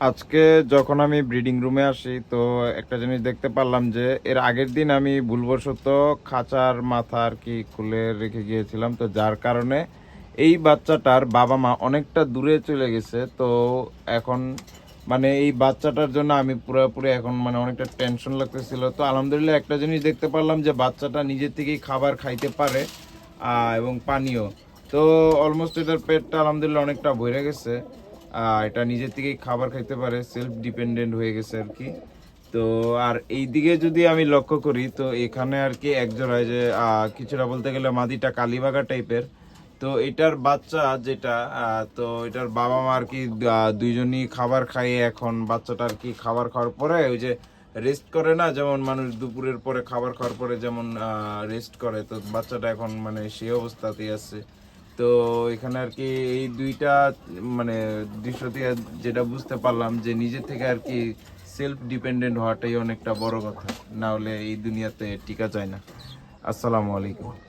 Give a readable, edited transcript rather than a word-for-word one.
আজকে যখন আমি ব্রিডিং রুমে আসি তো একটা জিনিস দেখতে পারলাম যে এর আগের দিন আমি ভুলবশত খাঁচার মাথা আর কি খুলে রেখে গিয়েছিলাম, তো যার কারণে এই বাচ্চাটার বাবা মা অনেকটা দূরে চলে গেছে। তো এখন মানে এই বাচ্চাটার জন্য আমি পুরোপুরি এখন মানে অনেকটা টেনশন লাগতেছিল। তো আলহামদুলিল্লাহ একটা জিনিস দেখতে পারলাম যে বাচ্চাটা নিজের থেকেই খাবার খাইতে পারে এবং পানীয়। তো অলমোস্ট এটার পেটটা আলহামদুলিল্লাহ অনেকটা ভরে গেছে। এটা নিজের থেকেই খাবার খাইতে পারে, সেলফ ডিপেন্ডেন্ট হয়ে গেছে আর কি। তো আর এই দিকে যদি আমি লক্ষ্য করি তো এখানে আর কি একজোড়ায় যে কিছুটা বলতে গেলে মাদিটা কালীবাগা টাইপের। তো এটার বাচ্চা যেটা তো এটার বাবা মা আর কি দুইজনই খাবার খাইয়ে এখন বাচ্চাটা আর কি খাবার খাওয়ার পরে ওই যে রেস্ট করে না, যেমন মানুষ দুপুরের পরে খাবার খাওয়ার পরে যেমন রেস্ট করে, তো বাচ্চাটা এখন মানে সেই অবস্থাতেই আছে। তো এখানে আর কি এই দুইটা মানে দৃশ্য থেকে যেটা বুঝতে পারলাম যে নিজে থেকে আর কি সেলফ ডিপেন্ডেন্ট হওয়াটাই অনেকটা বড় কথা, না হলে এই দুনিয়াতে টিকা যায় না। আসসালামু আলাইকুম।